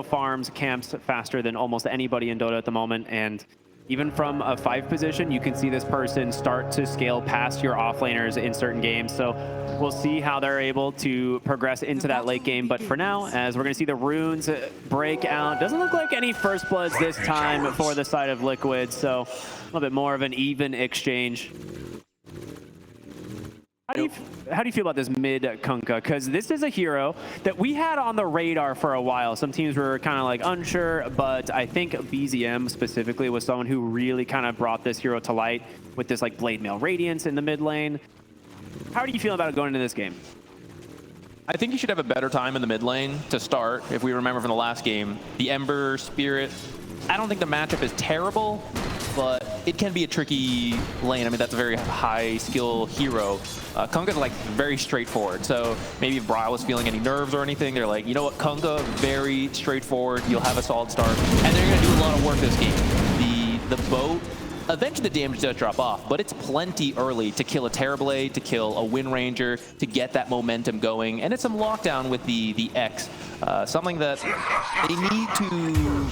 farms camps faster than almost anybody in Dota at the moment, and even from a 5 position, you can see this person start to scale past your offlaners in certain games. So we'll see how they're able to progress into that late game. But for now, as we're going to see the runes break out, doesn't look like any first bloods this time for the side of Liquid. So a little bit more of an even exchange. How do you feel about this mid Kunkka? Because this is a hero that we had on the radar for a while. Some teams were kind of like unsure, but I think BZM specifically was someone who really kind of brought this hero to light with this like Blade Mail Radiance in the mid lane. How do you feel about it going into this game? I think you should have a better time in the mid lane to start. If we remember from the last game, the Ember Spirit, I don't think the matchup is terrible, but it can be a tricky lane. I mean, that's a very high skill hero. Kunkka's like very straightforward. So maybe if Brile was feeling any nerves or anything, they're like, you know what, Kunkka, very straightforward. You'll have a solid start. And they're going to do a lot of work this game. The boat, eventually the damage does drop off, but it's plenty early to kill a Terrorblade, to kill a Wind Ranger, to get that momentum going. And it's some lockdown with the X. Something that they need to...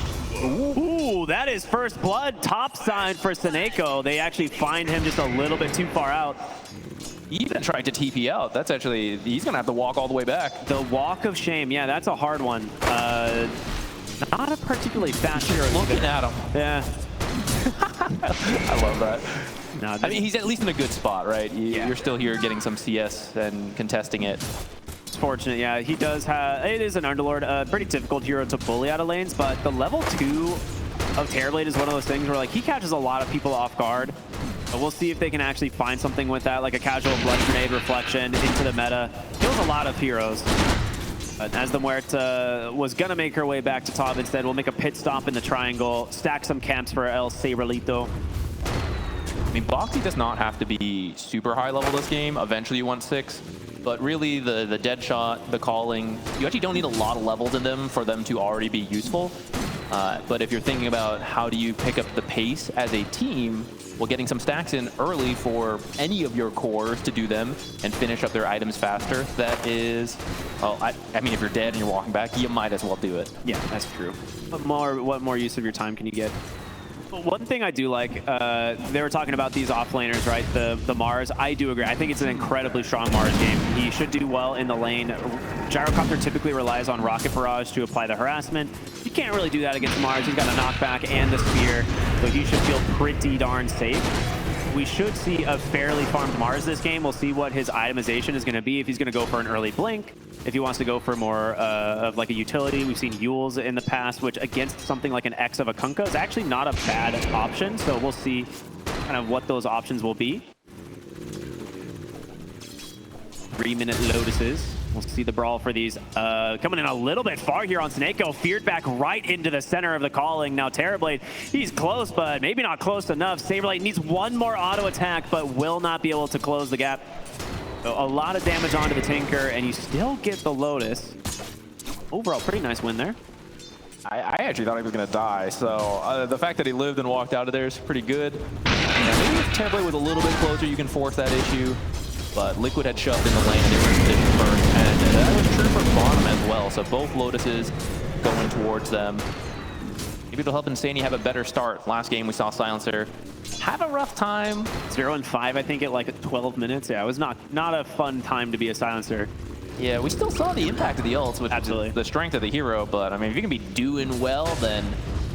Ooh, that is first blood top side for Seneko. They actually find him just a little bit too far out. He even tried to TP out. That's actually, he's going to have to walk all the way back. The walk of shame. Yeah, that's a hard one. Not a particularly fast hero. Looking at him. Yeah. I love that. No, I mean, he's at least in a good spot, right? You're still here getting some CS and contesting it. It's fortunate, yeah. He does have, it is an Underlord, pretty difficult hero to bully out of lanes, but the level 2 of Terrorblade is one of those things where like he catches a lot of people off guard. But we'll see if they can actually find something with that, like a casual blood grenade reflection into the meta. Kills a lot of heroes. But as the Muerta was going to make her way back to top, instead we'll make a pit stop in the triangle, stack some camps for El Sabrelito. I mean, Boxy does not have to be super high level this game. Eventually you want 6. But really, the dead shot, the calling, you actually don't need a lot of levels in them for them to already be useful. But if you're thinking about how do you pick up the pace as a team, well, getting some stacks in early for any of your cores to do them and finish up their items faster, that is, well, I mean, if you're dead and you're walking back, you might as well do it. Yeah, that's true. What more use of your time can you get? One thing I do like, they were talking about these offlaners, right? The Mars. I do agree. I think it's an incredibly strong Mars game. He should do well in the lane. Gyrocopter typically relies on Rocket Barrage to apply the harassment. You can't really do that against Mars. He's got a knockback and the spear, so he should feel pretty darn safe. We should see a fairly farmed Mars this game. We'll see what his itemization is going to be. If he's going to go for an early blink, if he wants to go for more of like a utility. We've seen Yules in the past, which against something like an X of a Kunkka is actually not a bad option. So we'll see kind of what those options will be. 3-minute Lotuses. We'll see the brawl for these. Coming in a little bit far here on Seneko. Feared back right into the center of the calling. Now Terrorblade, he's close, but maybe not close enough. Safelane needs one more auto attack, but will not be able to close the gap. So a lot of damage onto the Tinker, and you still get the Lotus. Overall, pretty nice win there. I actually thought he was going to die, so the fact that he lived and walked out of there is pretty good. Yeah, maybe if Terrorblade was a little bit closer, you can force that issue. But Liquid had shoved in the lane and they were in position first, and that was true for bottom as well. So both Lotuses going towards them. Maybe it'll help Insania have a better start. Last game we saw Silencer have a rough time. 0-5, I think, at like 12 minutes. Yeah, it was not a fun time to be a Silencer. Yeah, we still saw the impact of the ults with Absolutely. the strength of the hero, but I mean, if you can be doing well, then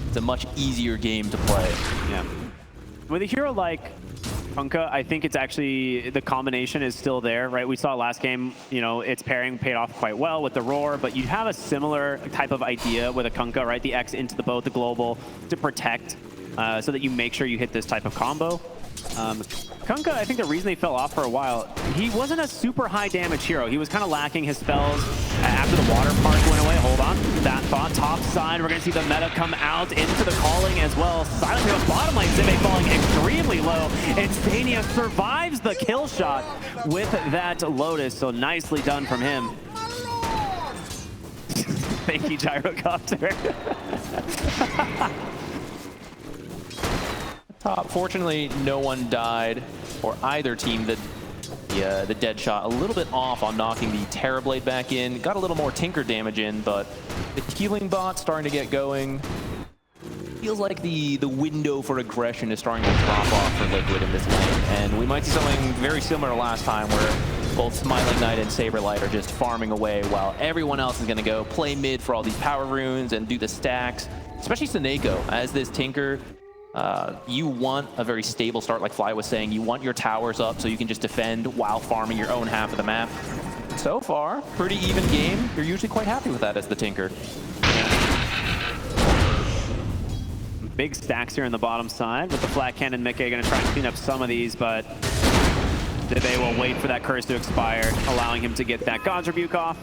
it's a much easier game to play. Yeah. With a hero like Kunkka, I think it's actually, the combination is still there, right? We saw last game, you know, its pairing paid off quite well with the Roar, but you have a similar type of idea with a Kunkka, right? The X into the boat, the global, to protect, so that you make sure you hit this type of combo. Kunkka, I think the reason he fell off for a while, he wasn't a super high damage hero. He was kind of lacking his spells after the water park went away. Hold on, that thought, top side, we're going to see the meta come out into the calling as well. Silent Hill bottom lane, Zive falling extremely low. Insania survives the kill shot with that Lotus, so nicely done from him. Thank you, Gyrocopter. Top. Fortunately, no one died for either team. The dead shot a little bit off on knocking the Terrorblade back in. Got a little more Tinker damage in, but The healing bot starting to get going. Feels like the window for aggression is starting to drop off for Liquid in this lane. And we might see something very similar to last time where both Smiling Knight and Saberlight are just farming away while everyone else is going to go play mid for all these power runes and do the stacks. Especially Seneko as this Tinker. You want a very stable start, like Fly was saying. You want your towers up so you can just defend while farming your own half of the map. So far, pretty even game. You're usually quite happy with that as the Tinker. Big stacks here on the bottom side with the flat cannon. Micke going to try and clean up some of these, but they will wait for that curse to expire, allowing him to get that God's Rebuke off.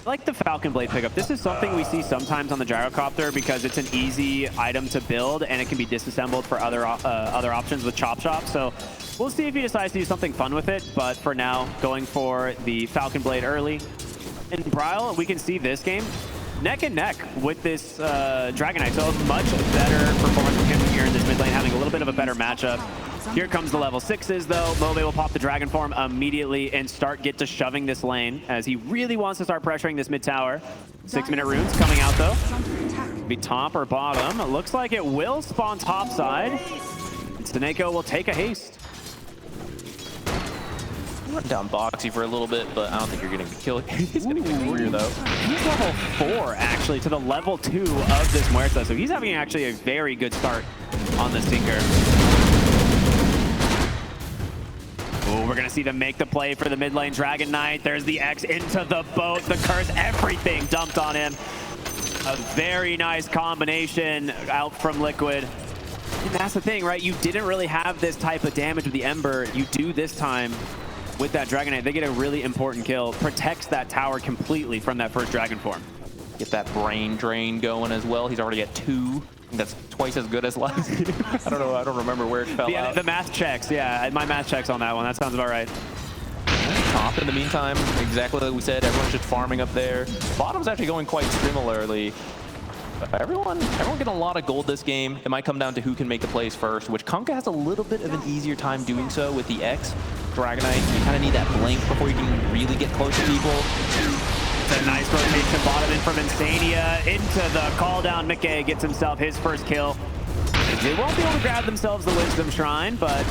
I like the Falcon Blade pickup. This is something we see sometimes on the Gyrocopter because it's an easy item to build and it can be disassembled for other options with Chop Shop. So we'll see if he decides to do something fun with it. But for now, going for the Falcon Blade early. In Bryle, we can see this game neck and neck with this Dragon Knight. So a much better performance from him here in this mid lane, having a little bit of a better matchup. Here comes the level 6s though. Mobe will pop the Dragon Form immediately and get to shoving this lane as he really wants to start pressuring this mid tower. 6-minute runes coming out though. Be top or bottom. It looks like it will spawn top side. And Seneko will take a haste. Run down Boxy for a little bit, but I don't think you're getting the kill. He's going to get Warrior though. He's level 4 actually to the level 2 of this Muerta. So he's having actually a very good start on this Tinker. Oh, we're going to see them make the play for the mid lane Dragon Knight. There's the X into the boat, the curse, everything dumped on him. A very nice combination out from Liquid. And that's the thing, right? You didn't really have this type of damage with the Ember. You do this time with that Dragon Knight. They get a really important kill. Protects that tower completely from that first Dragon Form. Get that brain drain going as well. He's already at 2. That's twice as good as last game. I don't know. I don't remember where it fell out. The math checks. Yeah, my math checks on that one. That sounds about right. Top in the meantime, exactly like we said, everyone's just farming up there. Bottom's actually going quite similarly. Everyone getting a lot of gold this game. It might come down to who can make the plays first, which Kunkka has a little bit of an easier time doing so with the X. Dragon Knight, you kind of need that blink before you can really get close to people. It's a nice rotation bottom in from Insania into the call down. Micke gets himself his first kill. They won't be able to grab themselves the Wisdom Shrine, but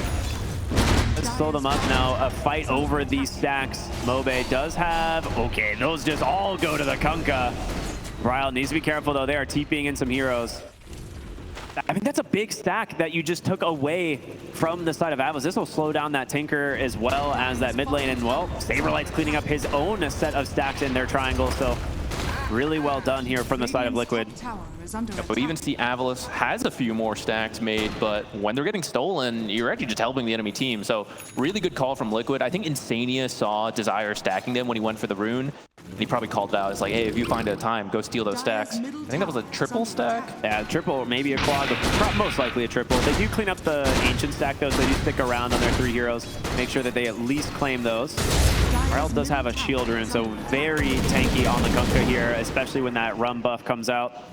let's slow them up now. A fight over these stacks. Mobe does have... Okay, those just all go to the Kunkka. Bryle needs to be careful, though. They are TPing in some heroes. I mean, that's a big stack that you just took away from the side of Atlas. This will slow down that Tinker as well as that mid lane. And, well, Saberlight's cleaning up his own set of stacks in their triangle. So really well done here from the side of Liquid. Yeah, but we even see Avalos has a few more stacks made, but when they're getting stolen, you're actually just helping the enemy team. So really good call from Liquid. I think Insania saw Desire stacking them when he went for the rune. And he probably called it out. It's like, hey, if you find a time, go steal those stacks. I think that was a triple stack. Yeah, triple, maybe a quad, but most likely a triple. They do clean up the ancient stack, though, so they do stick around on their 3 heroes. Make sure that they at least claim those. Bryle does have a shield rune, so very tanky on the Kunkka here, especially when that rum buff comes out.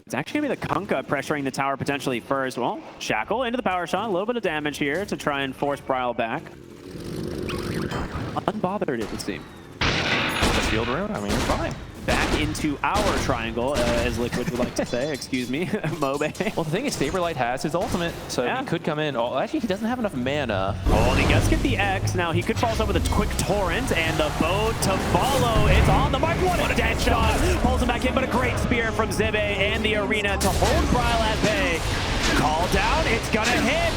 It's actually going to be the Kunkka pressuring the tower potentially first. Well, Shackle into the power shot. A little bit of damage here to try and force Bryle back. Unbothered, it would seem. The shield rune? I mean, you're fine. Back into our triangle, as Liquid would like to say. Excuse me, Mobe. Well, the thing is, Saberlight has his ultimate, so he could come in. Oh, actually, he doesn't have enough mana. Oh, and he does get the X. Now, he could fall over the quick torrent, and the boat to follow. It's on the mark. What a dead shot. Pulls him back in, but a great spear from Zibe and the arena to hold Bryle at bay. Call down. It's going to hit.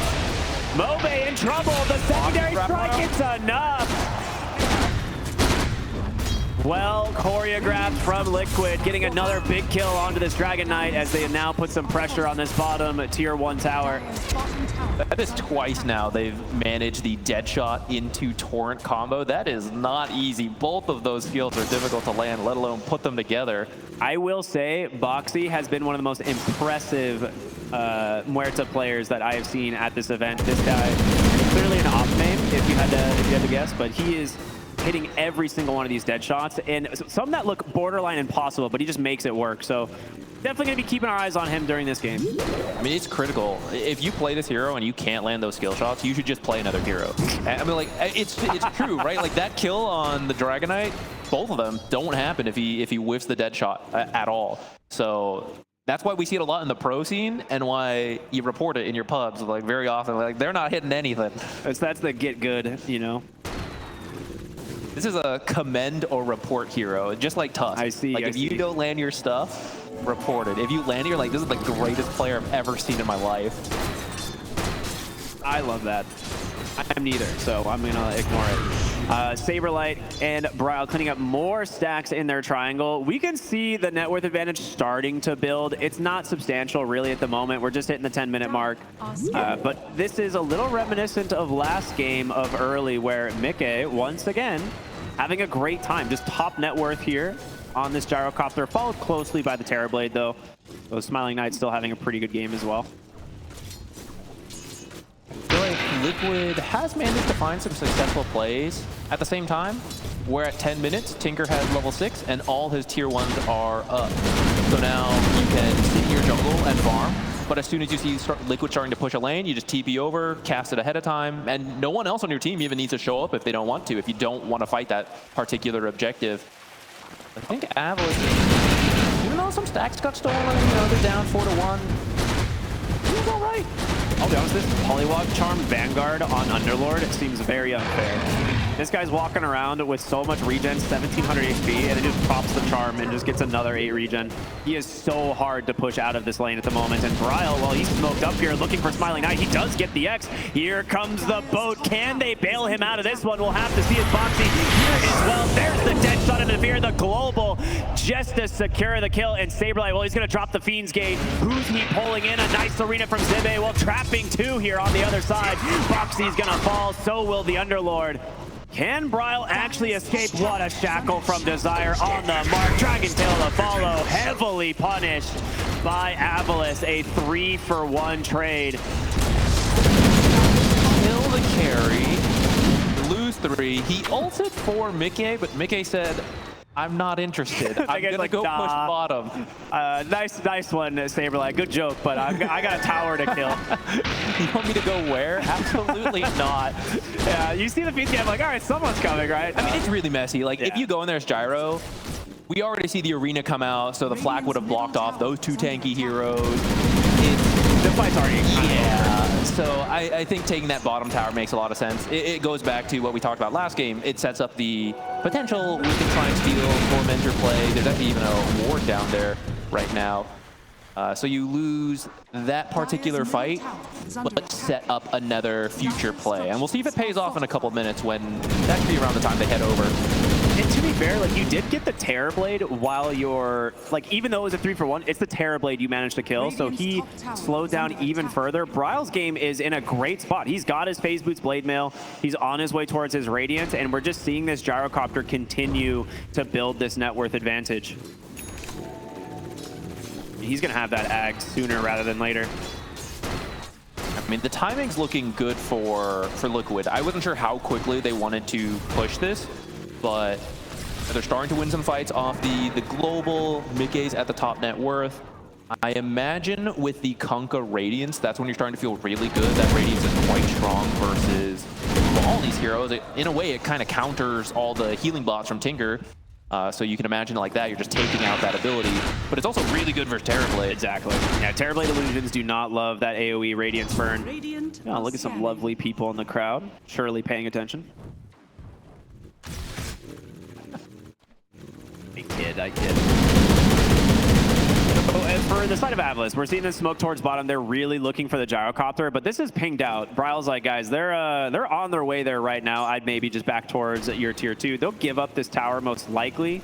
Mobe in trouble. The secondary strike, it's enough. Well choreographed from Liquid, getting another big kill onto this Dragon Knight as they now put some pressure on this bottom tier 1 tower. That is twice now they've managed the dead shot into torrent combo. That is not easy. Both of those skills are difficult to land, let alone put them together. I will say Boxy has been one of the most impressive Muerta players that I have seen at this event. This guy is clearly an off name if you had to guess, but he is hitting every single one of these dead shots, and some that look borderline impossible, but he just makes it work. So definitely going to be keeping our eyes on him during this game. I mean, it's critical. If you play this hero and you can't land those skill shots, you should just play another hero. I mean, like, it's true, right? Like, that kill on the Dragon Knight both of them don't happen if he whiffs the dead shot at all. So that's why we see it a lot in the pro scene, and why you report it in your pubs like very often. Like they're not hitting anything. That's the get good, you know. This is a commend or report hero, just like Tusk. I see. Like if you don't land your stuff, report it. If you land it, you're like, this is the greatest player I've ever seen in my life. I love that. I'm neither, so I'm gonna ignore it. Saberlight and Bryle cleaning up more stacks in their triangle. We can see the net worth advantage starting to build. It's not substantial really at the moment. We're just hitting the 10-minute mark. But this is a little reminiscent of last game of early, where Micke, once again, having a great time. Just top net worth here on this Gyrocopter, followed closely by the Terrorblade though. So Smiling Knight still having a pretty good game as well. I feel like Liquid has managed to find some successful plays at the same time. Where at 10 minutes, Tinker has level 6 and all his tier 1s are up. So now you can sit in your jungle and farm, but as soon as you see Liquid starting to push a lane, you just TP over, cast it ahead of time, and no one else on your team even needs to show up if they don't want to, if you don't want to fight that particular objective. I think Avalis, even though some stacks got stolen, you know, they're down 4-1. He's all right. I'll be honest, this Polywog Charm Vanguard on Underlord seems very unfair. This guy's walking around with so much regen, 1700 HP, and then just pops the Charm and just gets another 8 regen. He is so hard to push out of this lane at the moment. And Bryle, well, he's smoked up here looking for Smiling Knight. He does get the X. Here comes the boat. Can they bail him out of this one? We'll have to see his Boxy here as well. There's the dead shot into fear. The global just to secure the kill. And Saberlight, well, he's going to drop the Fiend's Gate. Who's he pulling in? A nice arena from Zibe. Well, trapping 2 here on the other side. Boxy's going to fall. So will the Underlord. Can Bryle actually escape? What a shackle from Desire on the mark. Dragon Tail to follow, heavily punished by Avalis. A 3-for-1 trade. Kill the carry, lose 3. He ulted for Micke, but Micke said, I'm not interested. I'm gonna like, go push bottom. Nice one, Saberlight. Good joke, but I got a tower to kill. You want me to go where? Absolutely not. Yeah, you see the PK, I'm like, all right, someone's coming, right? I mean, it's really messy. Like, if you go in there as Gyro, we already see the arena come out, so the flag would have blocked off those 2 tanky heroes. The fight's already So I think taking that bottom tower makes a lot of sense. It goes back to what we talked about last game. It sets up the potential we can try and steal Tormentor play. There's actually even a ward down there right now. So you lose that particular fight, but set up another future play. And we'll see if it pays off in a couple of minutes, when that could be around the time they head over. And to be fair, like, you did get the Terrorblade while you're, like, even though it was a 3-for-1, it's the Terrorblade you managed to kill, so he slowed down even further. Bryle's game is in a great spot. He's got his Phase Boots Blade Mail, he's on his way towards his Radiant, and we're just seeing this Gyrocopter continue to build this net worth advantage. He's gonna have that ag sooner rather than later. I mean, the timing's looking good for Liquid. I wasn't sure how quickly they wanted to push this, but they're starting to win some fights off the global. Micke's at the top net worth. I imagine with the Kunkka Radiance, that's when you're starting to feel really good. That Radiance is quite strong versus all these heroes. In a way, it kind of counters all the healing bots from Tinker. So you can imagine like that, you're just taking out that ability. But it's also really good versus Terrorblade. Exactly. Yeah, Terrorblade Illusions do not love that AoE Radiance burn. Oh, look at some lovely people in the crowd, surely paying attention. I kid. Oh, and for the side of Avalis, we're seeing them smoke towards bottom. They're really looking for the Gyrocopter, but this is pinged out. Bryle's like, guys, they're on their way there right now. I'd maybe just back towards your tier 2. They'll give up this tower most likely.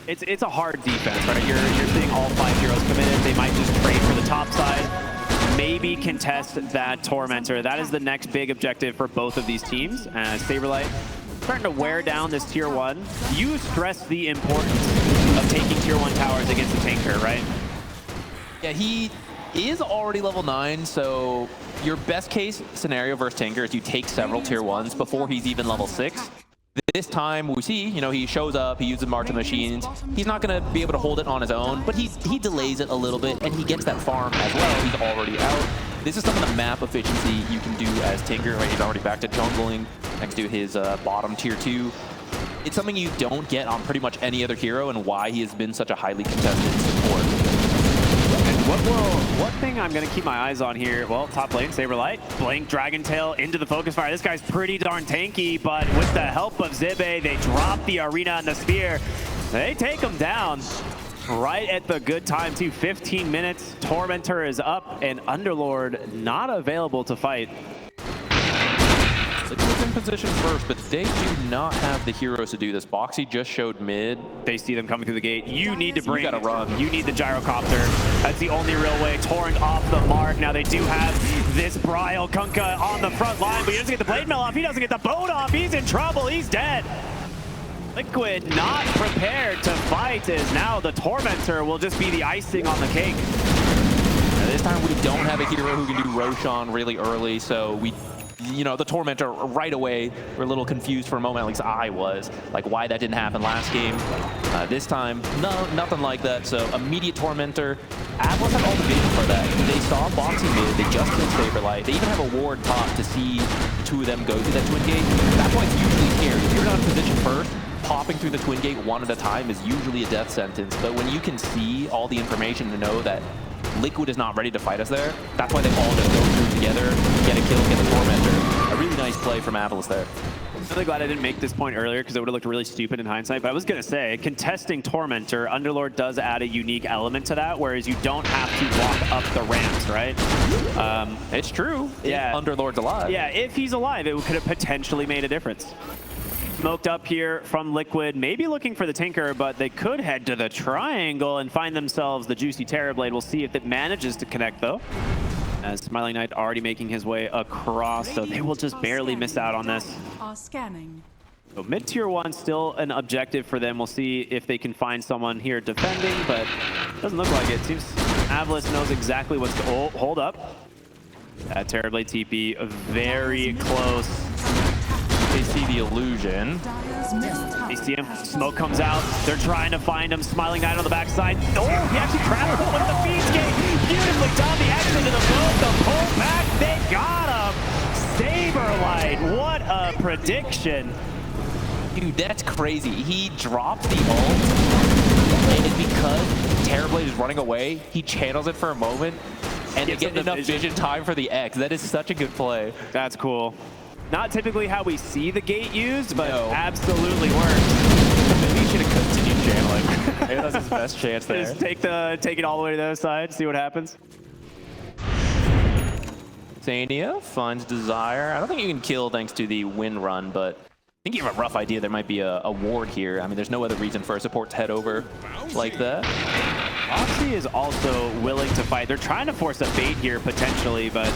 It's a hard defense, right? You're seeing all 5 heroes come in. They might just trade for the top side. Maybe contest that Tormentor. That is the next big objective for both of these teams. Saberlight starting to wear down this tier 1. You stress the importance of taking tier 1 towers against the Tinker, right? Yeah, he is already level 9, so your best case scenario versus Tinker is you take several tier 1s before he's even level 6. This time we see, you know, he shows up, he uses March of Machines. He's not going to be able to hold it on his own, but he delays it a little bit, and he gets that farm as well. He's already out. This is some of the map efficiency you can do as Tinker, right? He's already back to jungling next to his bottom tier 2. it's something you don't get on pretty much any other hero, and why he has been such a highly contested support. One thing I'm going to keep my eyes on here, well, top lane, Saberlight, Blink, Dragon Tail into the focus fire. This guy's pretty darn tanky, but with the help of Zibe, they drop the arena and the spear. They take him down right at the good time, too. 15 minutes, Tormentor is up, and Underlord not available to fight. Liquid's in position first, but they do not have the heroes to do this. Boxy just showed mid. They see them coming through the gate. You need to bring. You gotta run. You need the gyrocopter. That's the only real way. Torrent off the mark. Now they do have this Brile Kunkka on the front line, but he doesn't get the blade mail off. He doesn't get the boat off. He's in trouble. He's dead. Liquid not prepared to fight, as now the Tormentor will just be the icing on the cake. Now, this time we don't have a hero who can do Roshan really early, so we, you know, the Tormentor right away, we're a little confused for a moment, at least I was, like why that didn't happen last game. This time, no, nothing like that, so immediate Tormentor. Atlas had all the vision for that. They saw Boxy mid, they just killed Saberlight. They even have a ward top to see the two of them go through that twin gate. That's why it's usually scary. If you're not in position first, popping through the twin gate one at a time is usually a death sentence. But when you can see all the information to know that Liquid is not ready to fight us there, that's why they all just go through together, get a kill, get the Tormentor. A really nice play from Atlas there. I'm really glad I didn't make this point earlier, because it would have looked really stupid in hindsight. But I was going to say, contesting Tormentor, Underlord does add a unique element to that, whereas you don't have to walk up the ramps, right? It's true. Yeah. If Underlord's alive. Yeah, if he's alive, it could have potentially made a difference. Smoked up here from Liquid, maybe looking for the Tinker, but they could head to the triangle and find themselves the juicy Terrorblade. We'll see if it manages to connect, though, as Smiling Knight already making his way across, so they will just barely miss out on this. So mid-tier 1 still an objective for them. We'll see if they can find someone here defending, but doesn't look like it. Seems Atlas knows exactly what's to hold up. That Terrorblade TP very close. They see the illusion. They see him. Smoke comes out. They're trying to find him. Smiling Knight on the backside. Oh, he actually trapped him with the feed skate. Beautifully done. The action to the boat. The pull back. They got him. Saberlight. What a prediction. Dude, that's crazy. He dropped the ult, and it's because Terrorblade is running away. He channels it for a moment, and they get enough vision time for the X. That is such a good play. That's cool. Not typically how we see the gate used, but no. Absolutely works. Maybe he should have continued channeling. Maybe that's his best chance there. Just take it all the way to the other side, see what happens. Zania finds Desire. I don't think you can kill thanks to the win run, but I think you have a rough idea there might be a ward here. I mean, there's no other reason for a support to head over like that. Oxy is also willing to fight. They're trying to force a bait here potentially, but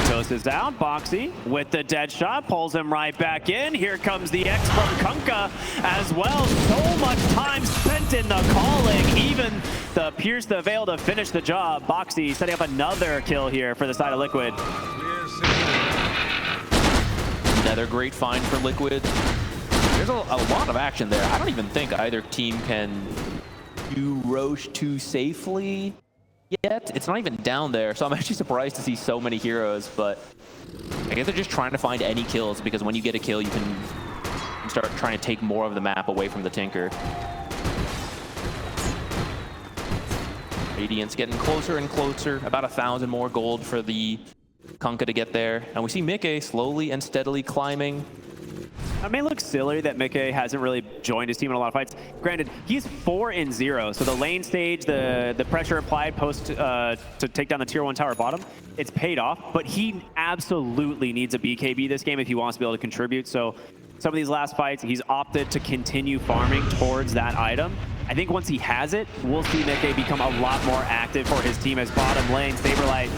Toast is down. Boxy with the dead shot pulls him right back in. Here comes the X from Kunkka as well. So much time spent in the calling. Even the Pierce the Veil to finish the job. Boxy setting up another kill here for the side of Liquid. Another great find for Liquid. There's a lot of action there. I don't even think either team can do Roche too safely yet. It's not even down there, so I'm actually surprised to see so many heroes, but I guess they're just trying to find any kills, because when you get a kill, you can start trying to take more of the map away from the Tinker. Radiant's getting closer and closer, about 1,000 more gold for the Kunkka to get there, and we see Micke slowly and steadily climbing. It may look silly that Micke hasn't really joined his team in a lot of fights. Granted, he's 4-0, so the lane stage, the pressure applied post to take down the tier 1 tower bottom, it's paid off, but he absolutely needs a BKB this game if he wants to be able to contribute. So some of these last fights, he's opted to continue farming towards that item. I think once he has it, we'll see Micke become a lot more active for his team as bottom lane. Saberlight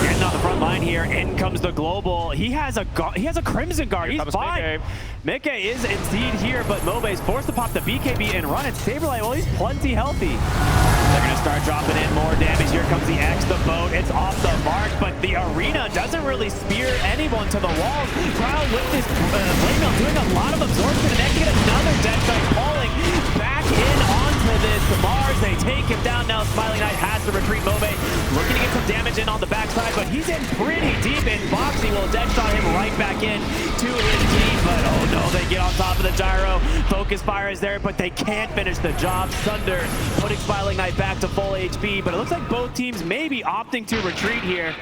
getting on the front line here. In comes the global. He has a Crimson Guard. He's fine. Micke is indeed here, but Mobe's forced to pop the BKB and run it. Saberlight, well, he's plenty healthy. They're going to start dropping in more damage. Here comes the X, the boat. It's off the mark, but the arena doesn't really spear anyone to the walls. Proud with this blade mail doing a lot of absorption, and then get another dead side falling back in onto this Mars. They take him down now. Smiling Knight has to retreat. Mobe looking to get some damage in on the backside, but he's in pretty deep, and Boxy will dead shot him right back in to his team. But oh no, they get on top of the gyro. Focus fire is there, but they can't finish the job. Sunder putting Smiling Knight back to full HP, but it looks like both teams may be opting to retreat here.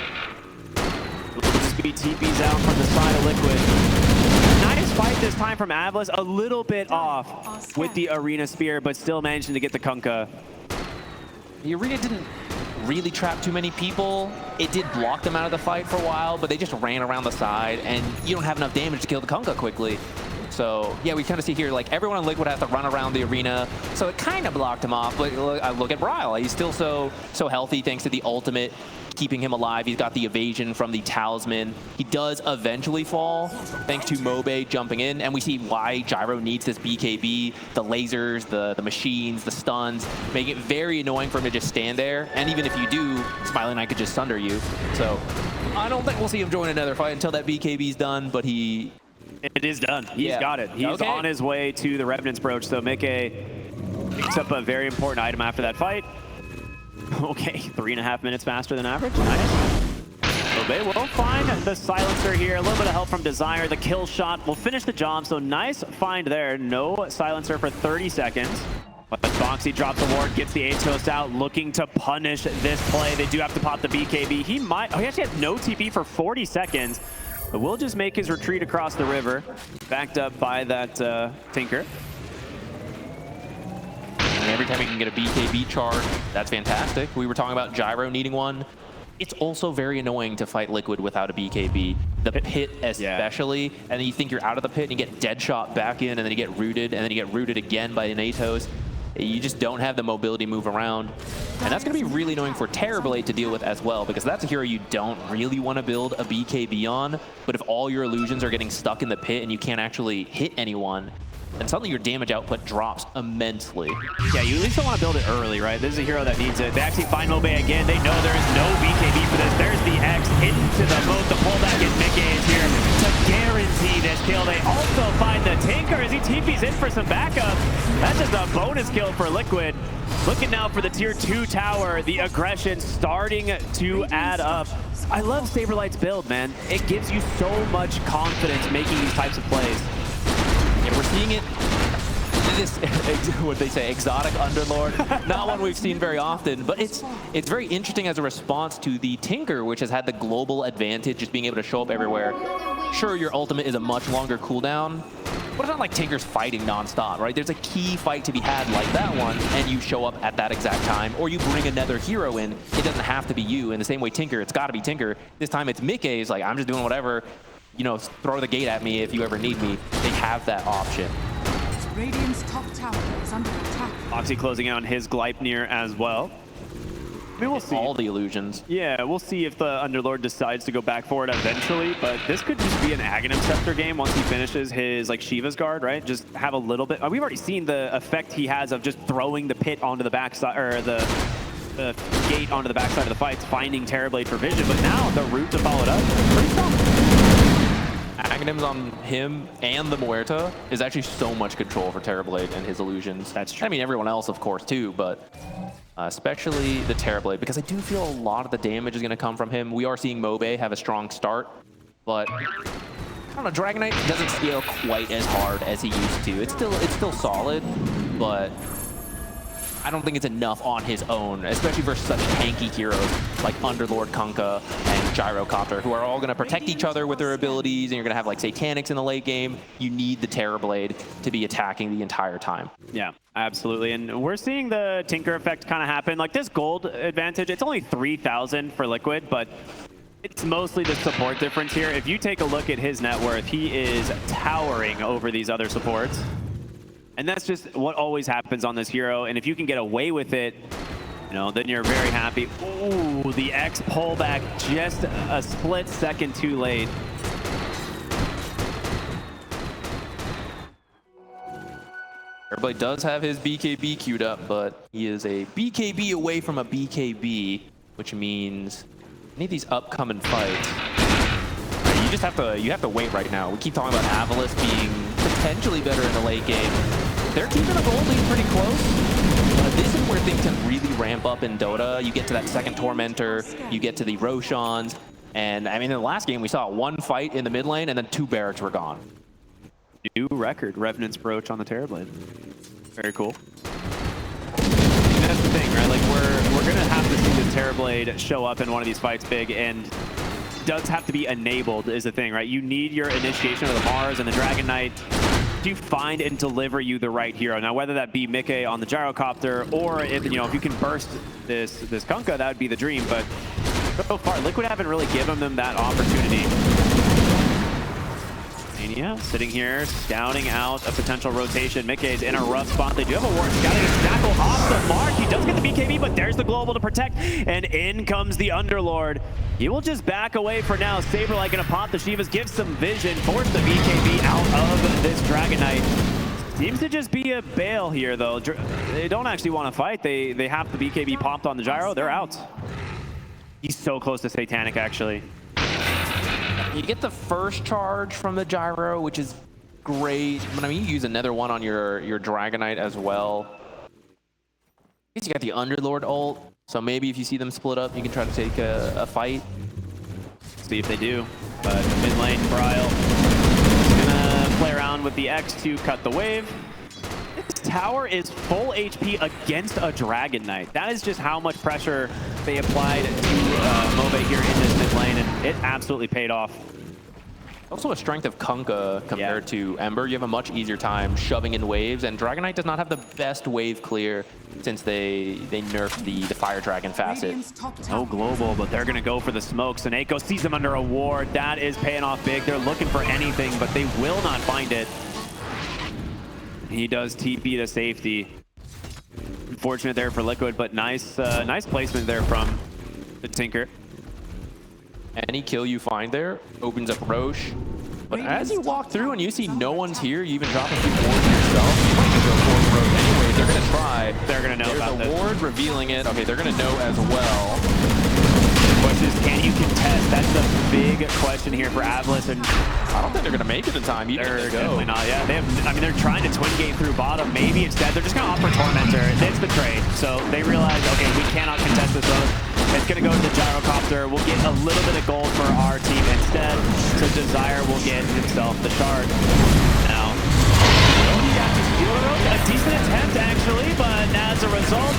Speed TP's out from the side of Liquid. Nice fight this time from Avlis, a little bit off with the Arena Spear, but still managing to get the Kunkka. The Arena didn't really trap too many people. It did block them out of the fight for a while, but they just ran around the side, and you don't have enough damage to kill the Kunkka quickly. So yeah, we kind of see here, like, everyone in Liquid has to run around the arena, so it kind of blocked him off. But look at Bryle, he's still so healthy thanks to the ultimate keeping him alive. He's got the evasion from the talisman. He does eventually fall thanks to Mobe jumping in, and we see why Gyro needs this BKB. The lasers, the machines, the stuns make it very annoying for him to just stand there. And even if you do, Smiling Knight could just sunder you. So I don't think we'll see him join another fight until that BKB's done, but it is done. He's got it. He's on his way to the Revenant's brooch. So Micke picks up a very important item after that fight. Okay, 3.5 minutes faster than average. Nice. So they will find the silencer here. A little bit of help from Desire. The kill shot will finish the job. So nice find there. No silencer for 30 seconds. But Boxy drops the ward, gets the Atos out, looking to punish this play. They do have to pop the BKB. He actually has no TP for 40 seconds. But we'll just make his retreat across the river, backed up by that Tinker. And every time he can get a BKB charge, that's fantastic. We were talking about Gyro needing one. It's also very annoying to fight Liquid without a BKB. The pit especially, and then you think you're out of the pit and you get dead shot back in, and then you get rooted, and then you get rooted again by an Atos. You just don't have the mobility move around. And that's going to be really annoying for Terrorblade to deal with as well, because that's a hero you don't really want to build a BKB on. But if all your illusions are getting stuck in the pit and you can't actually hit anyone, then suddenly your damage output drops immensely. Yeah, you at least don't want to build it early, right? This is a hero that needs it. They actually find Mobe again. They know there is no BKB for this. There's the X into the boat. The pullback, and Micke is here to guarantee this kill. They also find the Tinker as he TP's in for some backup. That's just a bonus kill for Liquid. Looking now for the tier 2 tower. The aggression starting to add up. I love Saberlight's build, man. It gives you so much confidence making these types of plays. Yeah, we're seeing it. This, what they say, exotic Underlord. Not one we've seen very often, but it's very interesting as a response to the Tinker, which has had the global advantage, just being able to show up everywhere. Sure, your ultimate is a much longer cooldown, but it's not like Tinker's fighting nonstop, right? There's a key fight to be had like that one, and you show up at that exact time, or you bring another hero in. It doesn't have to be you. In the same way Tinker, it's got to be Tinker. This time it's Micke. He's like, I'm just doing whatever. You know, throw the gate at me if you ever need me. They have that option. Radiant's top tower is under attack. Oxy closing in on his Gleipnir as well. I mean, we'll see. All the illusions. Yeah, we'll see if the Underlord decides to go back for it eventually, but this could just be an Aghanim Scepter game once he finishes his, like, Shiva's Guard, right? Just have a little bit. We've already seen the effect he has of just throwing the pit onto the backside, or the gate onto the backside of the fights, finding Terrorblade for vision, but now the route to follow it up, pretty strong. Aghanim's on him and the Muerta is actually so much control for Terrorblade and his illusions. That's true. I mean, everyone else, of course, too, but especially the Terrorblade, because I do feel a lot of the damage is going to come from him. We are seeing Mobe have a strong start, but I don't know, Dragon Knight doesn't scale quite as hard as he used to. It's still solid, but I don't think it's enough on his own, especially for such tanky heroes like Underlord Kunkka and GYROCOPTER, who are all going to protect each other with their abilities, and you're going to have like Satanics in the late game. You need the Terrorblade to be attacking the entire time. Yeah, absolutely. And we're seeing the Tinker effect kind of happen. Like this gold advantage, it's only 3,000 for Liquid, but it's mostly the support difference here. If you take a look at his net worth, he is towering over these other supports. And that's just what always happens on this hero. And if you can get away with it, you know, then you're very happy. Ooh, the X pullback just a split second too late. Everybody does have his BKB queued up, but he is a BKB away from a BKB, which means I need these upcoming fights. You have to wait right now. We keep talking about Avlis being potentially better in the late game. They're keeping the gold lead pretty close. But this is where things can really ramp ramp up in Dota. You get to that second Tormentor, you get to the Roshans, and I mean, in the last game, we saw one fight in the mid lane, and then 2 barracks were gone. New record, Revenant's brooch on the Terrorblade. Very cool. And that's the thing, right? Like, we're gonna have to see the Terrorblade show up in one of these fights big, and does have to be enabled is the thing, right? You need your initiation of the Mars and the Dragon Knight to find and deliver you the right hero. Now, whether that be Micke on the Gyrocopter, or if you can burst this Kunkka, that would be the dream. But so far, Liquid haven't really given them that opportunity. Mania sitting here, scouting out a potential rotation. Micke is in a rough spot. They do have a ward, scouting a Jackal off the mark. He does get the BKB, but there's the global to protect, and in comes the Underlord. He will just back away for now. Safelane gonna pop the Shivas, give some vision, force the BKB out of this Dragon Knight. Seems to just be a bail here, though. They don't actually want to fight. They have the BKB popped on the Gyro. They're out. He's so close to Satanic, actually. You get the first charge from the Gyro, which is great. But I mean, you use another one on your Dragon Knight as well. I guess you got the Underlord ult. So maybe if you see them split up, you can try to take a fight. See if they do. But mid lane, Bryle is gonna play around with the X to cut the wave. This tower is full HP against a Dragon Knight. That is just how much pressure they applied to Move here in this mid lane, and it absolutely paid off. Also a strength of Kunkka compared to Ember. You have a much easier time shoving in waves, and Dragon Knight does not have the best wave clear since they nerfed the Fire Dragon facet. No global, but they're gonna go for the smoke. Seneko sees him under a ward. That is paying off big. They're looking for anything, but they will not find it. He does TP to safety. Unfortunate there for Liquid, but nice placement there from the Tinker. Any kill you find there opens up Roche. But as you walk through and you see no one's here, you even drop a few wards yourself. You might just go for Roche anyway. They're going to try. They're going to know about this. There's a ward revealing it. Okay, they're going to know as well. The question is, can you contest? That's the big question here for Avlis. And I don't think they're going to make it in time. They're definitely not. Yeah, they're trying to twin gate through bottom. Maybe instead they're just going to offer Tormentor. It's the trade. So they realize, okay, we cannot contest this road. It's going to go to the Gyrocopter. We'll get a little bit of gold for our team instead. So Desire will get himself the shard. Now, a decent attempt actually, but as a result,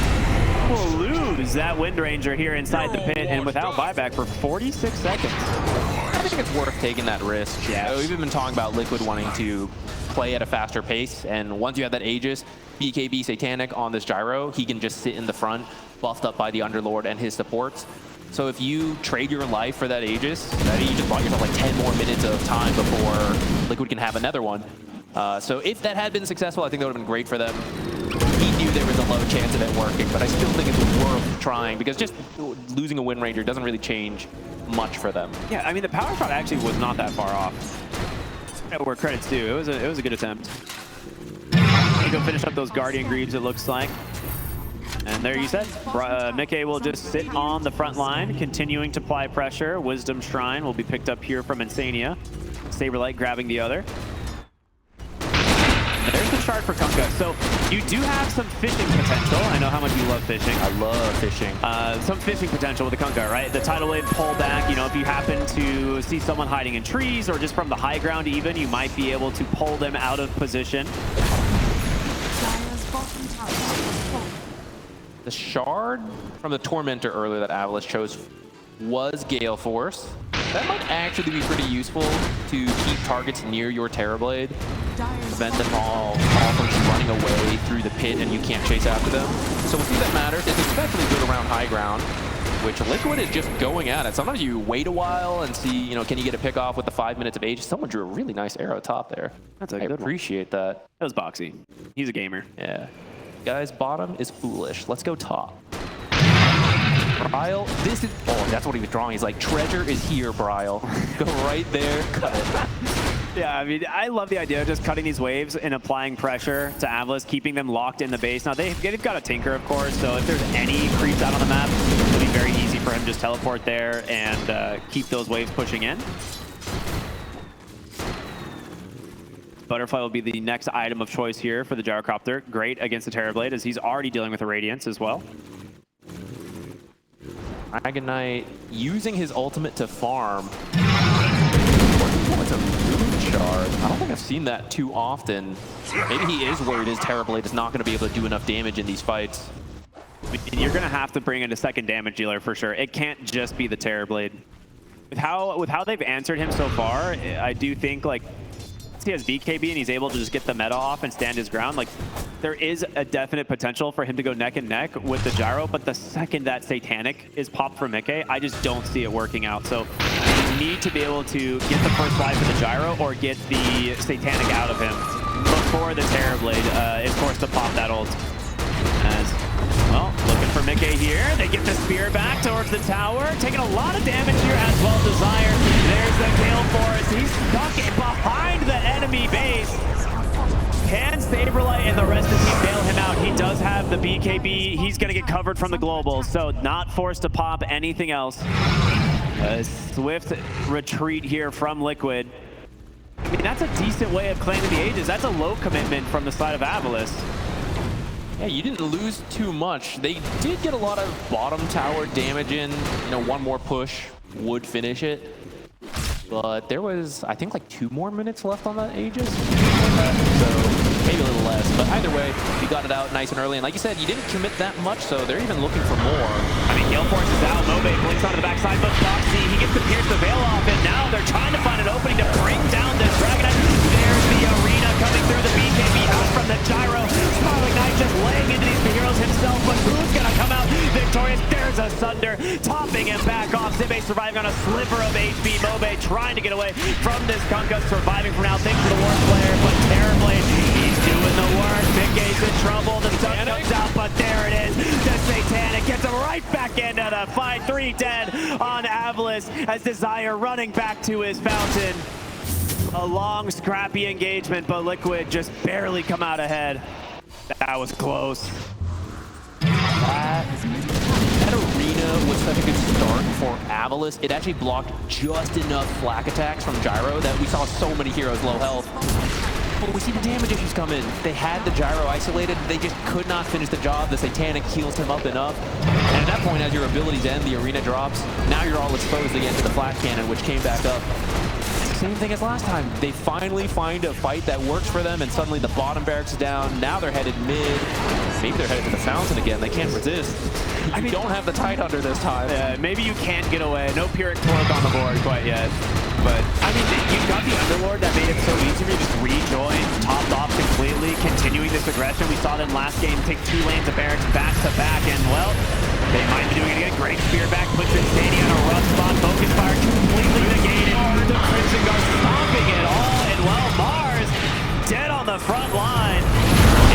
we'll lose that Wind Ranger here inside the pit and without buyback for 46 seconds. I think it's worth taking that risk. Yeah. We've been talking about Liquid wanting to play at a faster pace, and once you have that Aegis, BKB Satanic on this Gyro, he can just sit in the front, buffed up by the Underlord and his supports. So if you trade your life for that Aegis, you just bought yourself like 10 more minutes of time before Liquid can have another one. So if that had been successful, I think that would have been great for them. He knew there was a low chance of it working, but I still think it's worth trying because just losing a Wind Ranger doesn't really change much for them. Yeah, I mean, the power shot actually was not that far off. Where credit's due, it was a good attempt. Go finish up those Guardian Greaves, it looks like. And there you said, Micke will just sit on the front line, continuing to apply pressure. Wisdom Shrine will be picked up here from Insania. Saberlight grabbing the other. And there's the shard for Kunkka. So you do have some fishing potential. I know how much you love fishing. I love fishing. Some fishing potential with the Kunkka, right? The tidal wave pullback, if you happen to see someone hiding in trees or just from the high ground even, you might be able to pull them out of position. The shard from the Tormentor earlier that Avlis chose was Gale Force. That might actually be pretty useful to keep targets near your Terrorblade. Prevent them all from just running away through the pit and you can't chase after them. So we'll see if that matters. It's especially good around high ground, which Liquid is just going at it. Sometimes you wait a while and see, can you get a pick off with the 5 minutes of age? Someone drew a really nice arrow top there. That's a good one. I appreciate that. That was boxy. He's a gamer. Yeah. Guys, bottom is foolish. Let's go top. Bryle, this is... Oh, that's what he was drawing. He's like, treasure is here, Bryle. Go right there, cut it. Yeah, I mean, I love the idea of just cutting these waves and applying pressure to Avlis, keeping them locked in the base. Now, they've got a Tinker, of course, so if there's any creeps out on the map, it'll be very easy for him to just teleport there and keep those waves pushing in. Butterfly will be the next item of choice here for the Gyrocopter. Great against the Terrorblade, as he's already dealing with a Radiance as well. Aghanim using his ultimate to farm. It's a moon shard. I don't think I've seen that too often. Maybe he is worried his Terrorblade is not going to be able to do enough damage in these fights. You're going to have to bring in a second damage dealer for sure. It can't just be the Terrorblade. With how they've answered him so far, I do think like he has BKB and he's able to just get the meta off and stand his ground. Like there is a definite potential for him to go neck and neck with the gyro, but the second that Satanic is popped from Micke, I just don't see it working out. So you need to be able to get the first life of the gyro or get the Satanic out of him before the Terrorblade is forced to pop that ult. As well, looking for Micke here. They get the spear back towards the tower. Taking a lot of damage here as well. Desire. There's the kill for us. He's stuck behind the enemy base. Can Safelane and the rest of the team bail him out? He does have the BKB. He's going to get covered from the global, so not forced to pop anything else. A swift retreat here from Liquid. I mean, that's a decent way of claiming the Aegis. That's a low commitment from the side of Avalis. Yeah, you didn't lose too much. They did get a lot of bottom tower damage in. You know, one more push would finish it. But there was, I think, like 2 more minutes left on that Aegis. So maybe a little less. But either way, we got it out nice and early. And like you said, you didn't commit that much, so they're even looking for more. I mean, Gale Force is out. Mobe blinks onto the backside, but Foxy, he gets to pierce the veil off. And now they're trying to find an opening to bring down this Dragonite. There's the arena coming through the BKB out from the gyro. Smiling Knight just laying into these heroes himself, but who's going to come out victorious? There's a Sunder topping him back off. Zibe surviving on a sliver of HP. Mobe trying to get away from this Kunkka, surviving for now. Thanks to the War Player, but Terrorblade, he's doing the work. Micke's in trouble. The sun comes out, but there it is. The Satanic gets him right back into the fight. 3 dead on Avalis as Desire running back to his fountain. A long, scrappy engagement, but Liquid just barely come out ahead. That was close. That arena was such a good start for Avalis. It actually blocked just enough flak attacks from Gyro that we saw so many heroes low health. But we see the damage issues come in. They had the Gyro isolated. They just could not finish the job. The Satanic heals him up enough. And at that point, as your abilities end, the arena drops. Now you're all exposed again to the flak cannon, which came back up. Same thing as last time. They finally find a fight that works for them, and suddenly the bottom barracks is down. Now they're headed mid. Maybe they're headed to the fountain again. They can't resist. I mean, don't have the Tidehunter this time. Maybe you can't get away. No Pyrrhic Torque on the board quite yet. But, I mean, you've got the Underlord that made it so easy for you to just rejoin, topped off completely, continuing this aggression. We saw them last game take 2 lanes of barracks back to back, and, well, they might be doing it again. Great spear back, puts Insanity on a rough spot. Focus fire completely negated. The Crimson Guard stopping it all, and, well, Mars dead on the front line.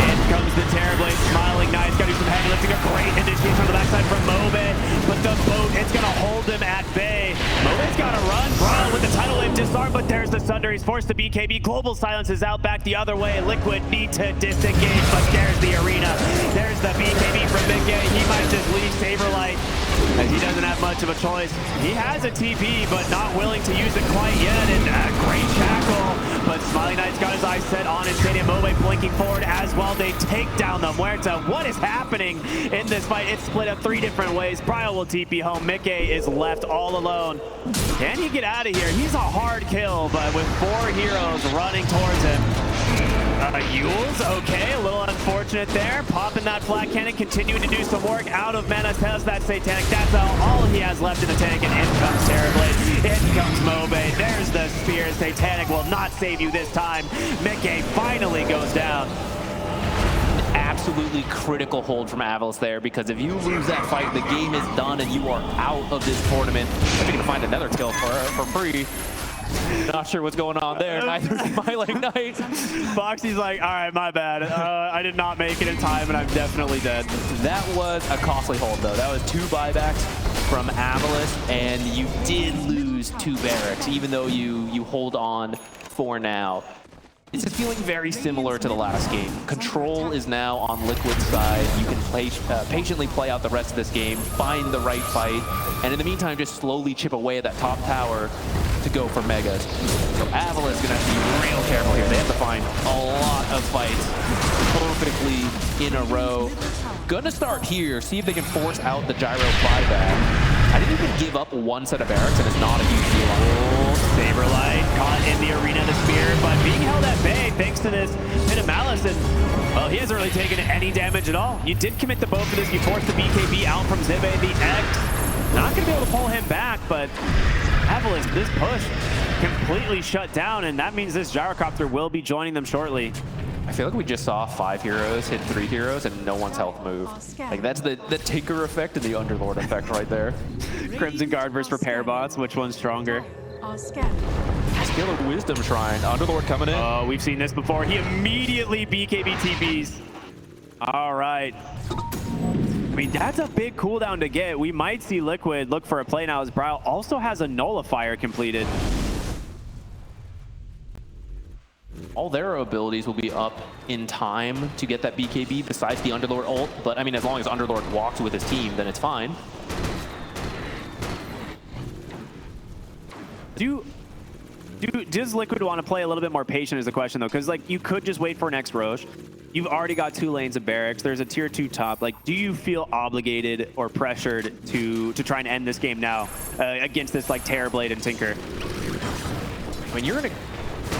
In comes the Terrorblade, Smiling Knight's got to do some heavy lifting. A great initiation from the backside from Mobe, but the boat, it's going to hold him at bay. Mobe's got to run. Brawl with the tidal wave disarm, but there's the Sunder. He's forced to BKB. Global Silence is out back the other way. Liquid need to disengage, but there's the arena. There's the BKB from Micke. He might just leave Safelane as he doesn't have much of a choice. He has a TP, but not willing to use it quite yet. And great shackle, but Smiling Knight's got his eyes set on Insanity. Mobe blinking forward as well. They take down the Muerta. What is happening in this fight? It's split up 3 different ways. Bryle will TP home. Micke is left all alone. Can he get out of here? He's a hard kill, but with 4 heroes running towards him. Yules, okay, a little unfortunate there. Popping that flat cannon, continuing to do some work out of mana. Has that Satanic. That's all he has left in the tank, and in comes Terrorblade. In comes Mobe. There's the spear. Satanic will not save you this time. Micke finally goes down. Absolutely critical hold from Avalis there, because if you lose that fight, the game is done and you are out of this tournament. If you can find another kill for free. Not sure what's going on there. Neither is Smiling Knight. Foxy's like, all right, my bad. I did not make it in time, and I'm definitely dead. That was a costly hold, though. That was 2 buybacks from Avalis, and you did lose 2 barracks, even though you hold on for now. This is feeling very similar to the last game. Control is now on Liquid's side. You can patiently play out the rest of this game, find the right fight, and in the meantime, just slowly chip away at that top tower to go for megas. So Avalis is going to have to be real careful here. They have to find a lot of fights perfectly in a row. Gonna start here, see if they can force out the gyro buyback. I didn't even give up one set of barracks, and it's not a huge deal on it. Saberlight caught in the arena of the spear, but being held at bay thanks to this Pit of Malice, and well, he hasn't really taken any damage at all. You did commit the bow for this. You forced the BKB out from Zibe. The X not going to be able to pull him back, but Avalanche, this push completely shut down, and that means this Gyrocopter will be joining them shortly. I feel like we just saw 5 heroes hit 3 heroes and no one's health move. Like that's the Tinker effect and the Underlord effect right there. Crimson Guard versus Repair Bots, which one's stronger? Skill of Wisdom Shrine, Underlord coming in. Oh, we've seen this before. He immediately BKB TPs. All right. I mean, that's a big cooldown to get. We might see Liquid look for a play now as Braille also has a Nullifier completed. All their abilities will be up in time to get that BKB besides the Underlord ult. But I mean, as long as Underlord walks with his team, then it's fine. Does Liquid want to play a little bit more patient is the question, though? Because, like, you could just wait for next Roche. You've already got 2 lanes of barracks. There's a tier 2 top. Like, do you feel obligated or pressured to try and end this game now against this, like, Terrorblade and Tinker? I mean,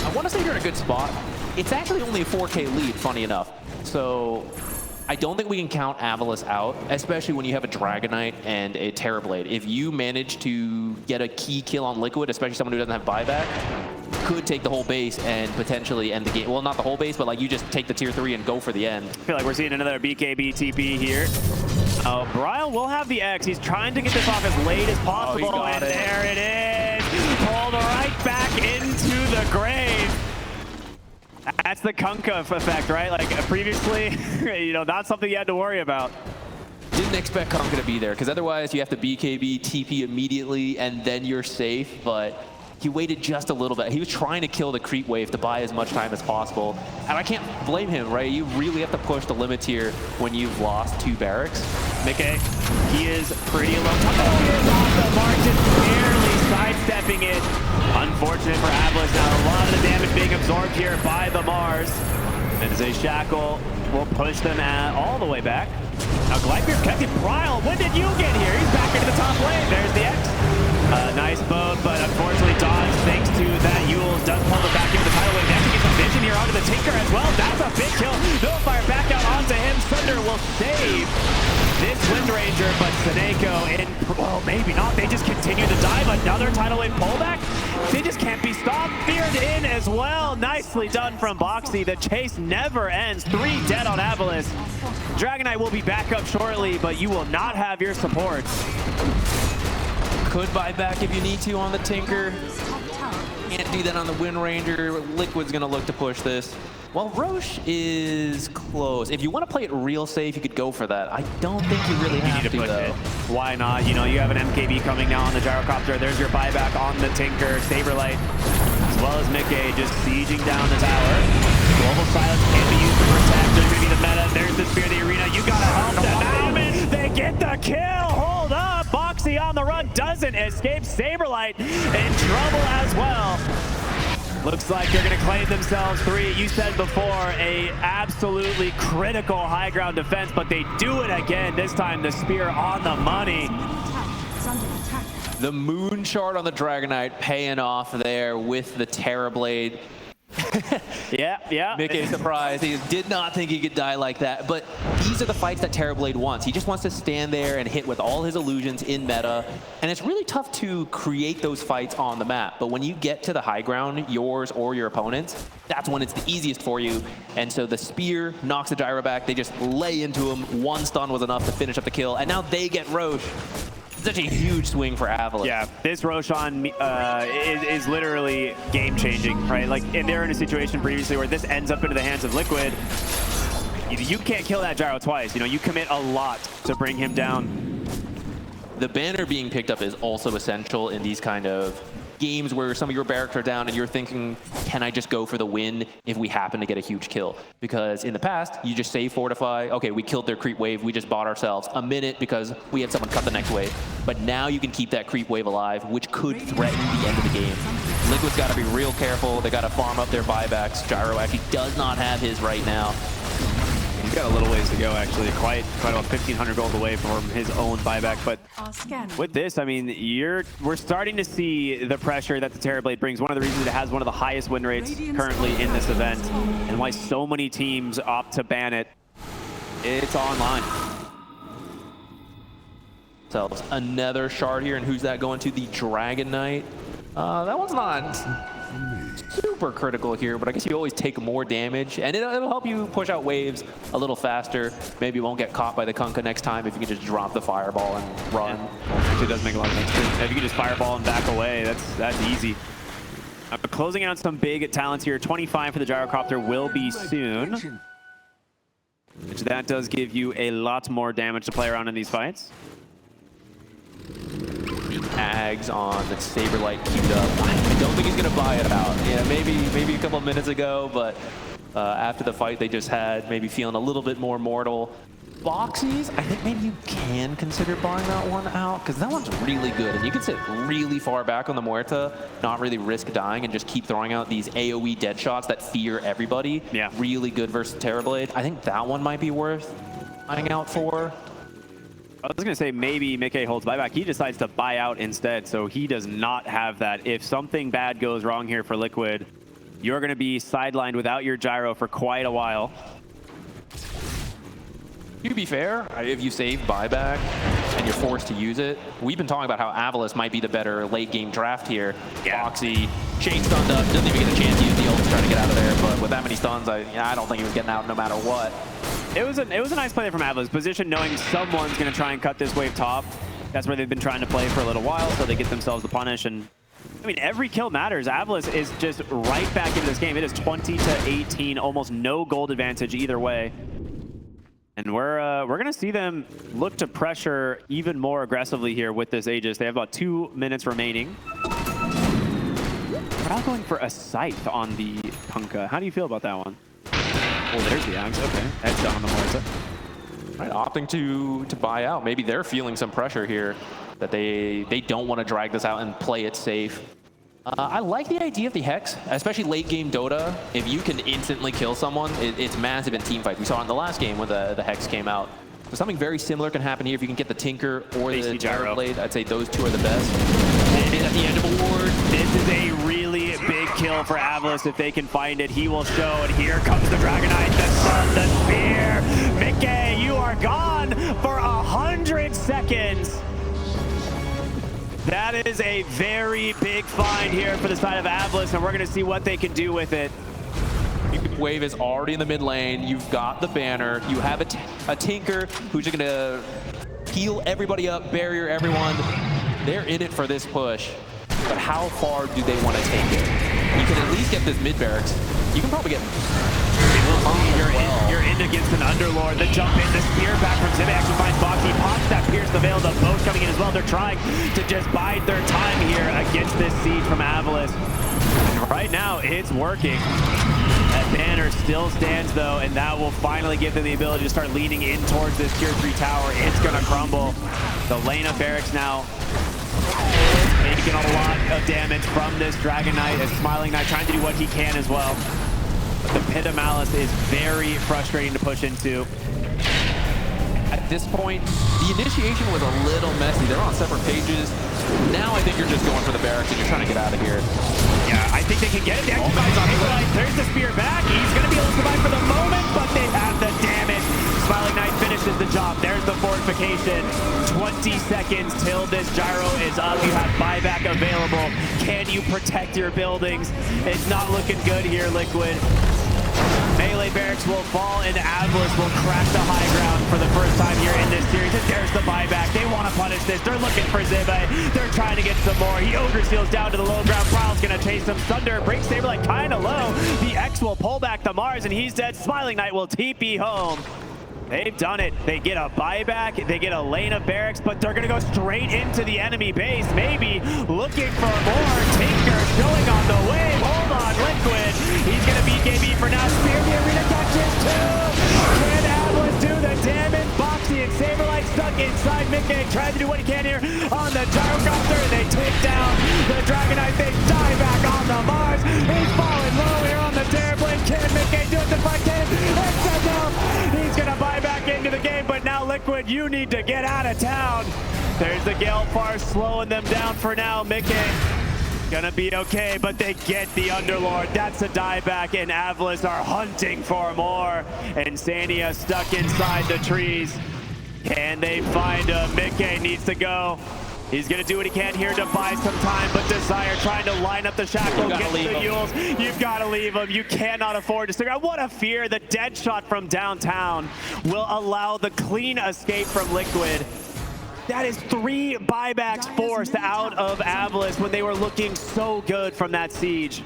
I want to say you're in a good spot. It's actually only a 4K lead, funny enough. So I don't think we can count Avalanche out, especially when you have a Dragonite and a Terrorblade. If you manage to get a key kill on Liquid, especially someone who doesn't have buyback, could take the whole base and potentially end the game. Well, not the whole base, but like you just take the tier 3 and go for the end. I feel like we're seeing another BKB TP here. Oh, Bryle will have the X. He's trying to get this off as late as possible, and there it is. Pulled right back into the grave. That's the Kunkka effect, right? Like previously, you know, not something you had to worry about. Didn't expect Kunkka to be there, because otherwise you have to BKB, TP immediately, and then you're safe, but he waited just a little bit. He was trying to kill the creep wave to buy as much time as possible. And I can't blame him, right? You really have to push the limits here when you've lost 2 barracks. Micke, he is pretty alone. Oh, he is off the mark, just barely sidestepping it. Unfortunate for Avalanche now. A lot of the damage being absorbed here by the Mars. And as a Shackle will push them all the way back. Now Glypeer kept it. Bryle, when did you get here? He's back into the top lane. There's the X. Nice boat, but unfortunately dodge thanks to that Yules does pull them back into the tidal wave. They actually get some vision here onto the Tinker as well. That's a big kill. Nullifier back out onto him. Thunder will save this Wind Ranger, but Seneko in, well, maybe not. They just continue to dive. Another tidal wave pullback. They just can't be stopped. Feared in as well. Nicely done from Boxy. The chase never ends. 3 dead on Avalanche. Dragonite will be back up shortly, but you will not have your supports. Could buy back if you need to on the Tinker. Can't do that on the Wind Ranger. Liquid's gonna look to push this. Well, Roche is close. If you want to play it real safe, you could go for that. I don't think you really have to, though. Why not? You know, you have an MKB coming now on the Gyrocopter. There's your buyback on the Tinker. Saberlight, as well as Micke, just sieging down the tower. Global Silence can be used to protect. There's going to be the meta. There's the Spear of the Arena. You got to help them out. They get the kill. Hold up. Boxy on the run. Doesn't escape. Saberlight in trouble as well. Looks like they're going to claim themselves 3. You said before, a absolutely critical high ground defense, but they do it again. This time, the Spear on the money. The Moon Shard on the Dragonite paying off there with the Terrorblade. Yeah. Micke surprised. He did not think he could die like that. But these are the fights that Terrorblade wants. He just wants to stand there and hit with all his illusions in meta. And it's really tough to create those fights on the map. But when you get to the high ground, yours or your opponent's, that's when it's the easiest for you. And so the Spear knocks the Gyro back. They just lay into him. 1 stun was enough to finish up the kill. And now they get Roche. Such a huge swing for Avalanche. Yeah, this Roshan is literally game-changing, right? Like, if they're in a situation previously where this ends up into the hands of Liquid, you can't kill that Gyro twice. You know, you commit a lot to bring him down. The banner being picked up is also essential in these kind of games where some of your barracks are down and you're thinking, can I just go for the win if we happen to get a huge kill? Because in the past, you just save fortify. Okay, we killed their creep wave. We just bought ourselves a minute because we had someone cut the next wave. But now you can keep that creep wave alive, which could threaten the end of the game. Liquid's got to be real careful. They got to farm up their buybacks. Gyro actually does not have his right now. He's got a little ways to go, actually. Quite about 1,500 gold away from his own buyback. But with this, I mean, we're starting to see the pressure that the Terrorblade brings. One of the reasons it has one of the highest win rates currently in this event, and why so many teams opt to ban it. It's online. So another shard here, and who's that going to? The Dragon Knight. That one's not super critical here, but I guess you always take more damage, and it'll help you push out waves a little faster. Maybe you won't get caught by the Kunkka next time if you can just drop the fireball and run. Yeah. Actually, it does make a lot of sense too. If you can just fireball and back away, that's easy. Closing out some big talents here. 25 for the Gyrocopter will be soon, which that does give you a lot more damage to play around in these fights. Ags on the Saberlight queued up. I don't think he's gonna buy it out. Yeah, maybe a couple of minutes ago, but after the fight they just had, maybe feeling a little bit more mortal. Boxies, I think maybe you can consider buying that one out, because that one's really good, and you can sit really far back on the Muerta, not really risk dying, and just keep throwing out these AoE dead shots that fear everybody. Yeah. Really good versus Terrorblade. I think that one might be worth buying out for. I was going to say maybe Micke holds buyback. He decides to buy out instead, so he does not have that. If something bad goes wrong here for Liquid, you're going to be sidelined without your gyro for quite a while. To be fair, if you save buyback and you're forced to use it, we've been talking about how Avalis might be the better late game draft here. Yeah. Foxy, chain stunned up, doesn't even get a chance to use the ult to try to get out of there, but with that many stuns, I don't think he was getting out no matter what. It was a nice play there from Avalis. Position knowing someone's going to try and cut this wave top. That's where they've been trying to play for a little while, so they get themselves the punish. And I mean, every kill matters. Avalis is just right back into this game. It is 20-18, almost no gold advantage either way. And we're going to see them look to pressure even more aggressively here with this Aegis. They have about 2 minutes remaining. We're now going for a scythe on the Kunkka. How do you feel about that one? Oh, there's the axe. Okay, heads down on the Muerta. Right, opting to buy out. Maybe they're feeling some pressure here that they don't want to drag this out and play it safe. I like the idea of the Hex, especially late game Dota. If you can instantly kill someone, it's massive in team fights. We saw in the last game when the Hex came out. So something very similar can happen here if you can get the Tinker or the Gyroblade. I'd say those two are the best. And at the end of a ward, this is a really big kill for Avalis if they can find it. He will show, and here comes the Dragonite, the Sun, the Spear. Micke, you are gone for 100 seconds. That is a very big find here for the side of Avalis, and we're going to see what they can do with it. Wave is already in the mid lane. You've got the banner. You have a Tinker who's going to heal everybody up, barrier everyone. They're in it for this push. But how far do they want to take it? You can at least get this mid barracks. You can probably get... You're in against an Underlord. The jump in, the spear back from Zibbe actually finds Boxy. Pops that Pierce the Veil. The boat coming in as well. They're trying to just bide their time here against this siege from Avalis. And right now, it's working. That banner still stands though, and that will finally give them the ability to start leaning in towards this tier 3 tower. It's gonna crumble. The lane of barracks now making a lot of damage from this Dragon Knight, as Smiling Knight trying to do what he can as well. But the Pit of Malice is very frustrating to push into. At this point, the initiation was a little messy. They're on separate pages. Now I think you're just going for the barracks and you're trying to get out of here. Yeah, I think they can get it. They actually find Safelane. There's the spear back. He's going to be able to survive for the moment, but they have the damage. Smiling Knight finishes the job. There's the fortification. 20 seconds till this gyro is up. You have buyback available. Can you protect your buildings? It's not looking good here, Liquid. Melee barracks will fall, and Avalis will crack the high ground for the first time here in this series. And there's the buyback. They want to punish this. They're looking for Zibbe. They're trying to get some more. He Ogre Steals down to the low ground. Prowl's going to chase him. Thunder brings Saberlight kind of low. The X will pull back the Mars, and he's dead. Smiling Knight will TP home. They've done it. They get a buyback, they get a lane of barracks, but they're gonna go straight into the enemy base. Maybe looking for more. Tinker showing on the wave. Hold on, Liquid. He's gonna beat KB for now. Spear the arena catches too. Can Avalis do the damage? Boxy and Saberlight stuck inside. Micke trying to do what he can here on the Gyrocopter. They take down the Dragonite. They die back on the Mars. He's falling low here on the Terrorblade. Can Micke do it? The fight can. It's enough. He's gonna into the game, but now Liquid, you need to get out of town. There's the Gale Far slowing them down for now. Micke gonna be okay, but they get the Underlord. That's a dieback, and Avalanche are hunting for more. And Sania stuck inside the trees. Can they find him? Micke needs to go. He's gonna do what he can here to buy some time, but Desire trying to line up the shackle, get the Yules. You've got to leave him. You cannot afford to stick around. What a fear. The dead shot from downtown will allow the clean escape from Liquid. That is 3 buybacks forced out of Avalanche when they were looking so good from that siege.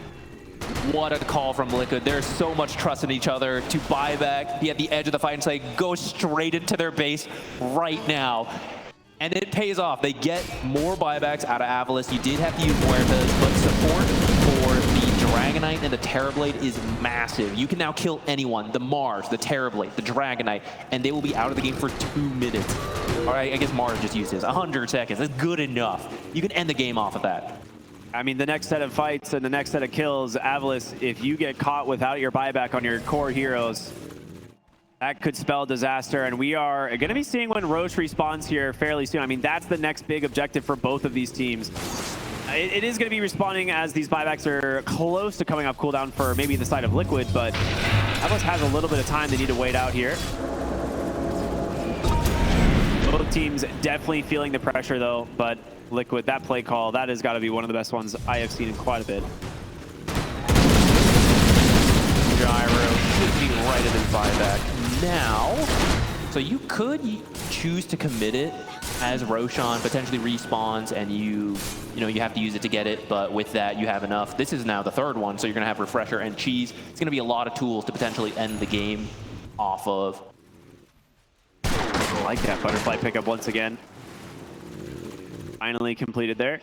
What a call from Liquid. There's so much trust in each other to buy back, be at the edge of the fight and say, go straight into their base right now. And it pays off. They get more buybacks out of Avalanche. You did have to use Muertas, but support for the Dragonite and the Terrorblade is massive. You can now kill anyone, the Mars, the Terrorblade, the Dragonite, and they will be out of the game for 2 minutes. All right, I guess Mars just used his 100 seconds. That's good enough. You can end the game off of that. I mean, the next set of fights and the next set of kills, Avalanche, if you get caught without your buyback on your core heroes, that could spell disaster. And we are going to be seeing when Roche respawns here fairly soon. I mean, that's the next big objective for both of these teams. It is going to be respawning as these buybacks are close to coming off cooldown for maybe the side of Liquid, but Avalanche has a little bit of time they need to wait out here. Both teams definitely feeling the pressure though, but Liquid, that play call, that has got to be one of the best ones I have seen in quite a bit. Gyro should be right at his buyback now. So you could choose to commit it as Roshan potentially respawns and you have to use it to get it, but with that you have enough. This is now the 3rd one, so you're gonna have Refresher and Cheese. It's gonna be a lot of tools to potentially end the game off of. I like that butterfly pickup once again. Finally completed there.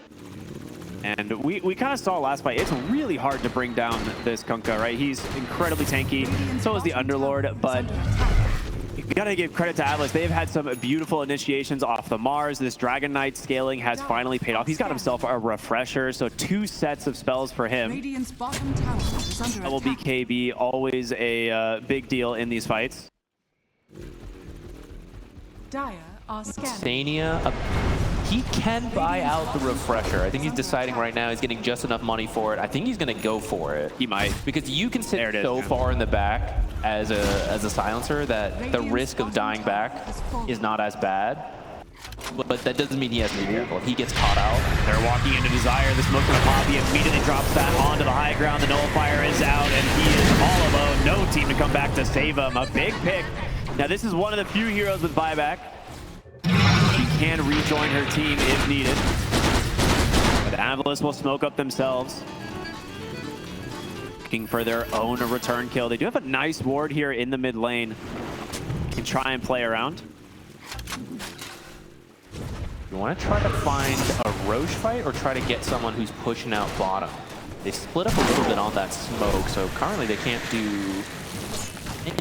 And we kind of saw last fight, it's really hard to bring down this Kunkka, right? He's incredibly tanky, so is the Underlord, but you gotta give credit to Atlas. They've had some beautiful initiations off the Mars. This Dragon Knight scaling has finally paid off. He's got himself a Refresher, so 2 sets of spells for him. Double BKB, always a big deal in these fights. Sania, he can buy out the Refresher. I think he's deciding right now he's getting just enough money for it. I think he's going to go for it. He might. Because you can sit so far in the back as a silencer that the risk of dying back is not as bad. But that doesn't mean he has to be careful. If he gets caught out. They're walking into Desire. The smoke gonna pop. He immediately drops that onto the high ground. The Nullifier is out, and he is all alone. No team to come back to save him. A big pick. Now, this is one of the few heroes with buyback. She can rejoin her team if needed. But Avalanche will smoke up themselves. Looking for their own return kill. They do have a nice ward here in the mid lane. Can try and play around. You want to try to find a Roche fight or try to get someone who's pushing out bottom? They split up a little bit on that smoke, so currently they can't do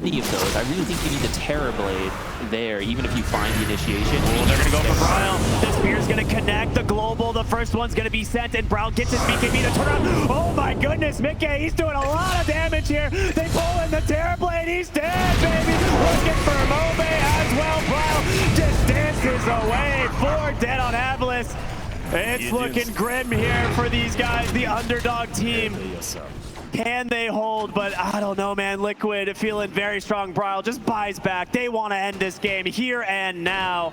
any of those. I really think you need the Terrorblade there, even if you find the initiation. Oh, they're going to go for Bryle. The Spear's going to connect the global. The first one's going to be sent, and Bryle gets his BKB to turn around. Oh my goodness, Micke, he's doing a lot of damage here. They pull in the Terrorblade. He's dead, baby. Looking for Mobe as well. Bryle just dances away. 4 dead on Avalanche. It's looking grim here for these guys, the underdog team. Can they hold? But I don't know, man. Liquid feeling very strong. Bryle just buys back. They want to end this game here and now.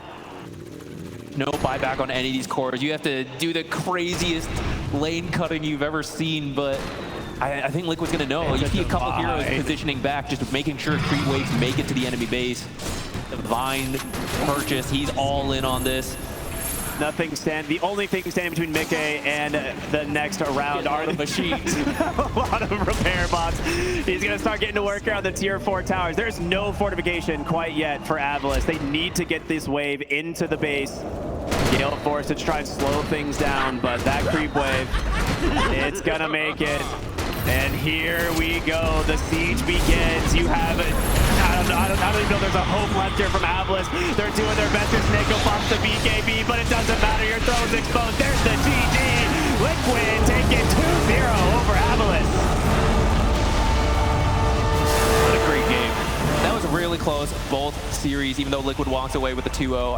No buyback on any of these cores. You have to do the craziest lane cutting you've ever seen, but I think Liquid's going to know. You see a couple of heroes positioning back, just making sure creep waves make it to the enemy base. Divine purchase. He's all in on this. Nothing stand. The only thing standing between Micke and the next round are the machines. A lot of repair bots. He's going to start getting to work around the tier 4 towers. There's no fortification quite yet for Avalanche. They need to get this wave into the base. Gale Force to try and slow things down, but that creep wave, it's going to make it. And here we go. The siege begins. You have I don't even know there's a hope left here from Avalanche. They're doing their best to Snake pops the BKB, but it doesn't matter. Your throne's exposed. There's the GG. Liquid taking 2-0 over Avalanche. What a great game. That was really close. Both series, even though Liquid walks away with the 2-0.